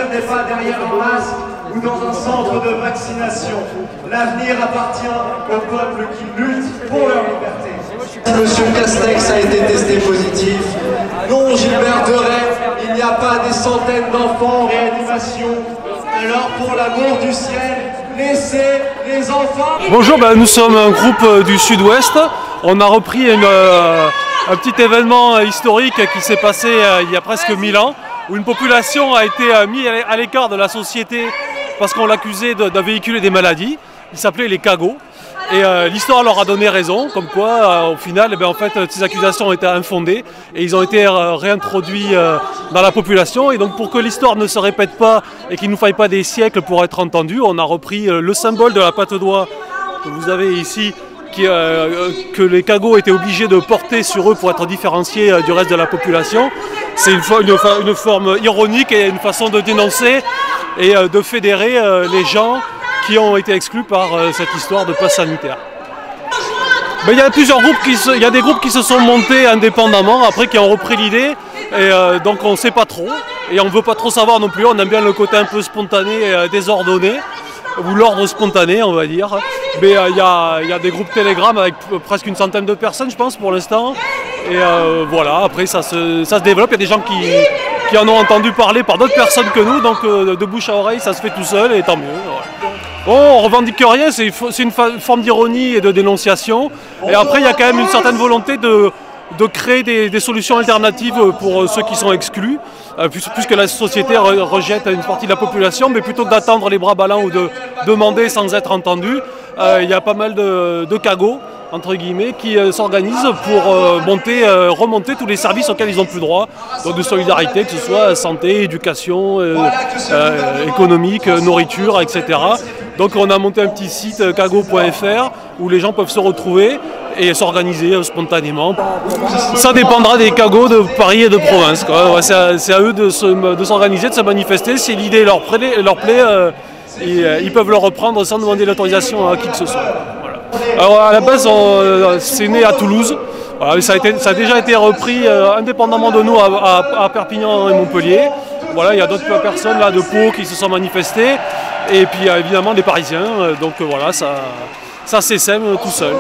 seul n'est pas derrière un masque ou dans un centre de vaccination. L'avenir appartient au peuple qui lutte pour leur liberté. Monsieur Castex a été testé positif. Non, Gilbert Deray, il n'y a pas des centaines d'enfants en réanimation. Alors, pour l'amour du ciel, laissez les enfants... Bonjour, nous sommes un groupe du Sud-Ouest. On a repris un petit événement historique qui s'est passé il y a presque 1000 ans, où une population a été mise à l'écart de la société parce qu'on l'accusait de véhiculer des maladies. Ils s'appelaient les cagots. Et l'histoire leur a donné raison, comme quoi au final en fait, ces accusations étaient infondées et ils ont été réintroduits dans la population. Et donc pour que l'histoire ne se répète pas et qu'il ne nous faille pas des siècles pour être entendu, on a repris le symbole de la patte d'oie que vous avez ici, que les cagots étaient obligés de porter sur eux pour être différenciés du reste de la population. C'est une forme ironique et une façon de dénoncer et de fédérer les gens qui ont été exclus par cette histoire de passe sanitaire. Il y a plusieurs groupes, il y a des groupes qui se sont montés indépendamment, après qui ont repris l'idée, et donc on ne sait pas trop, et on ne veut pas trop savoir non plus, on aime bien le côté un peu spontané et désordonné, ou l'ordre spontané on va dire. Mais il y a des groupes Telegram avec presque une centaine de personnes je pense pour l'instant, et voilà, après ça se développe, il y a des gens qui en ont entendu parler par d'autres personnes que nous, donc de bouche à oreille ça se fait tout seul, et tant mieux. Ouais. Bon, on revendique rien, c'est une forme d'ironie et de dénonciation. Et après, il y a quand même une certaine volonté de créer des solutions alternatives pour ceux qui sont exclus, puisque la société rejette une partie de la population, mais plutôt que d'attendre les bras ballants ou de demander sans être entendu, il y a pas mal de cagots, entre guillemets, qui s'organisent pour remonter tous les services auxquels ils n'ont plus droit, donc de solidarité, que ce soit santé, éducation, économique, nourriture, etc. Donc on a monté un petit site cago.fr où les gens peuvent se retrouver et s'organiser spontanément. Ça dépendra des cagots de Paris et de province, quoi. C'est à eux de s'organiser, de se manifester. Si l'idée leur plaît, ils peuvent le reprendre sans demander l'autorisation à qui que ce soit. Voilà. Alors à la base, c'est né à Toulouse. Voilà, ça a déjà été repris indépendamment de nous à Perpignan et Montpellier. Voilà, il y a d'autres personnes là de Pau qui se sont manifestées. Et puis évidemment des Parisiens. Donc voilà, ça s'essaime tout seul.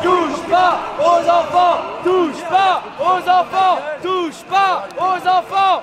Touche pas aux enfants! Touche pas aux enfants! Touche pas aux enfants!